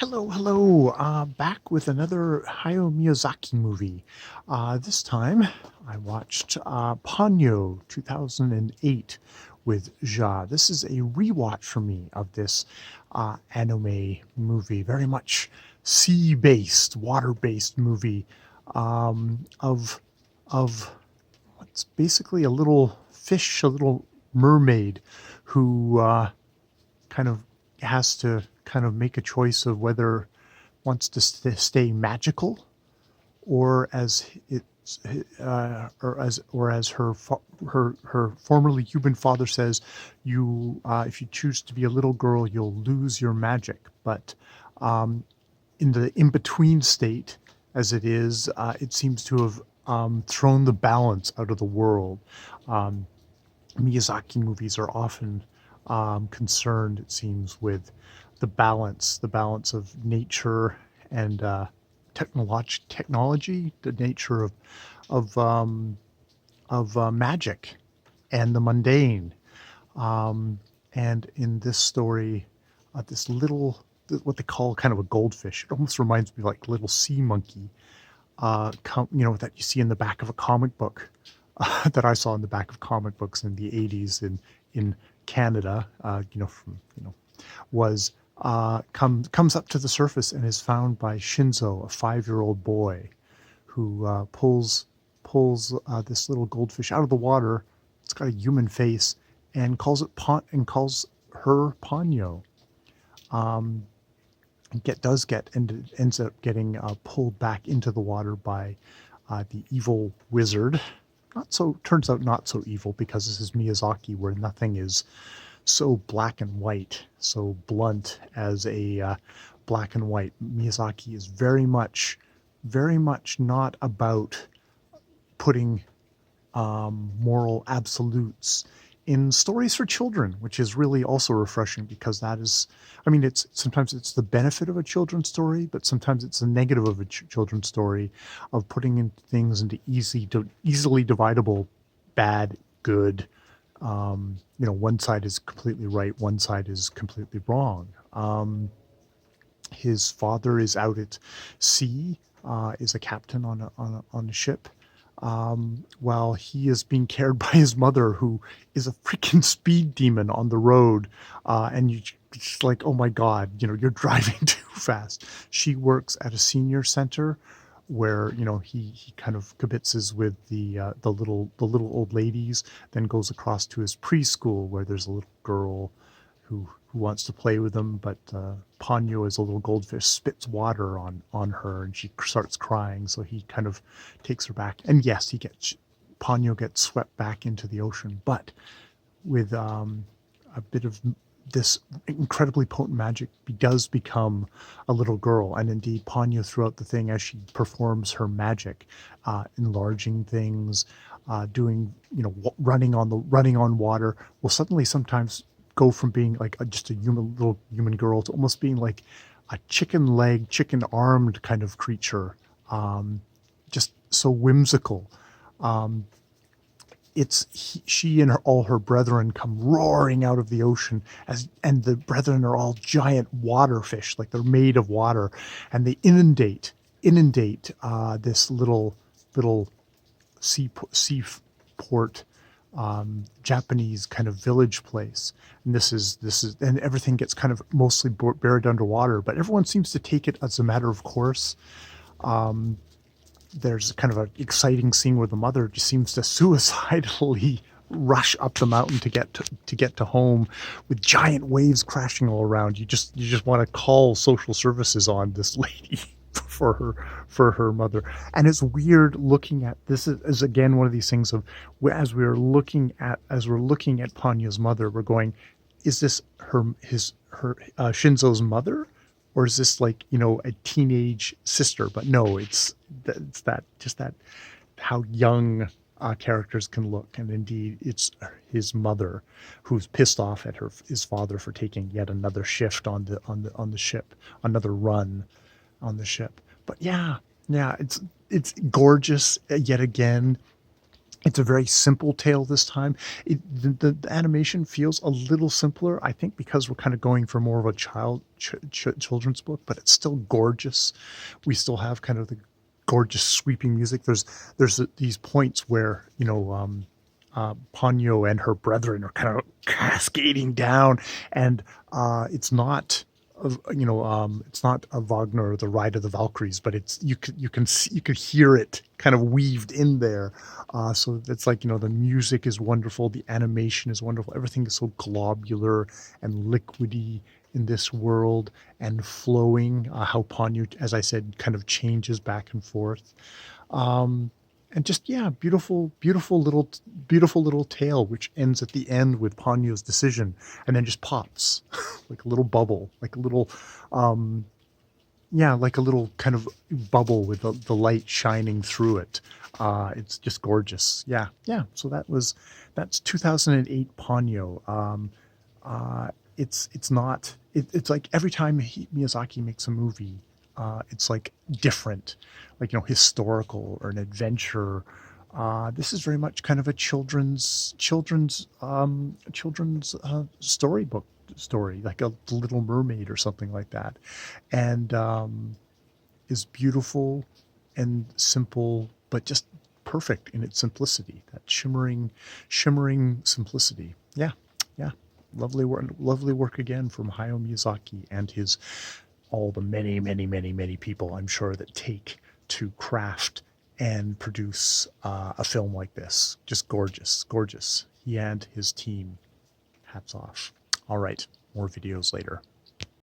Hello. Back with another Hayao Miyazaki movie. This time I watched Ponyo 2008 with Ja. This is a rewatch for me of this anime movie, very much sea-based, water-based movie of what's basically a little fish, a little mermaid who kind of has to kind of make a choice of whether wants to stay magical or as it's or as her formerly human father says, you if you choose to be a little girl, you'll lose your magic. But in the in between state, as it is, it seems to have thrown the balance out of the world. Um, Miyazaki movies are often concerned, it seems, with the balance of nature and technology, the nature of magic and the mundane. Um, and in this story, this little what they call kind of a goldfish. It almost reminds me of like little sea monkey, that you see in the back of a comic book that I saw in the back of comic books in the 80s in Canada, was comes up to the surface and is found by Shinzo, a 5-year-old boy, who pulls this little goldfish out of the water. It's got a human face and calls her Ponyo. Um, and ends up getting pulled back into the water by the evil wizard. Not so Turns out not so evil, because this is Miyazaki, where nothing is so black and white, so blunt as a black and white. Miyazaki is very much not about putting moral absolutes in stories for children, which is really also refreshing, because that is, I mean, it's sometimes it's the benefit of a children's story, but sometimes it's the negative of a children's story, of putting in things into easily dividable bad, good. One side is completely right, one side is completely wrong. His father is out at sea, is a captain on a ship, while he is being cared by his mother, who is a freaking speed demon on the road. And you just like, oh my God, you're driving too fast. She works at a senior center where, he kind of kibitzes with the little old ladies, then goes across to his preschool, where there's a little girl who wants to play with him, but Ponyo, as a little goldfish, spits water on her, and she starts crying. So he kind of takes her back, and yes, Ponyo gets swept back into the ocean, but with a bit of this incredibly potent magic, does become a little girl. And indeed, Ponyo, throughout the thing, as she performs her magic, enlarging things, doing, running on water, will suddenly sometimes go from being like just a little human girl to almost being like a chicken armed kind of creature. Just so whimsical. Um, she and all her brethren come roaring out of the ocean, and the brethren are all giant water fish, like they're made of water, and they inundate this little seaport, Japanese kind of village place. And and everything gets kind of mostly buried underwater, but everyone seems to take it as a matter of course. There's kind of an exciting scene where the mother just seems to suicidally rush up the mountain to get to home, with giant waves crashing all around. You just want to call social services on this lady for her mother. And it's weird looking at this is again one of these things of, as we're looking at Ponyo's mother, we're going, is this her Shinzo's mother, or is this like, a teenage sister? But no, it's that how young characters can look. And indeed, it's his mother, who's pissed off at his father for taking yet another shift on the ship, another run on the ship. But yeah, it's gorgeous yet again. It's a very simple tale this time. The animation feels a little simpler, I think, because we're kind of going for more of a children's book, but it's still gorgeous. We still have kind of the gorgeous sweeping music. There's these points where Ponyo and her brethren are kind of cascading down, and it's not. It's not a Wagner or the Ride of the Valkyries, but you could hear it kind of weaved in there. So it's like the music is wonderful, the animation is wonderful, everything is so globular and liquidy in this world and flowing. How Ponyo, as I said, kind of changes back and forth. Um, and just yeah, beautiful little tale, which ends at the end with Ponyo's decision, and then just pops like a little bubble, like a little, um, yeah, like a little kind of bubble with the light shining through it. It's just gorgeous. Yeah, yeah. So that's 2008 Ponyo. It's not. It's like every time Miyazaki makes a movie, it's like different, like historical or an adventure. This is very much kind of a children's storybook story, like a Little Mermaid or something like that, and is beautiful and simple, but just perfect in its simplicity. That shimmering simplicity. Yeah, yeah. Lovely work again from Hayao Miyazaki and his all the many people I'm sure that take to craft and produce a film like this. Just gorgeous, gorgeous. He and his team. Hats off. All right, more videos later.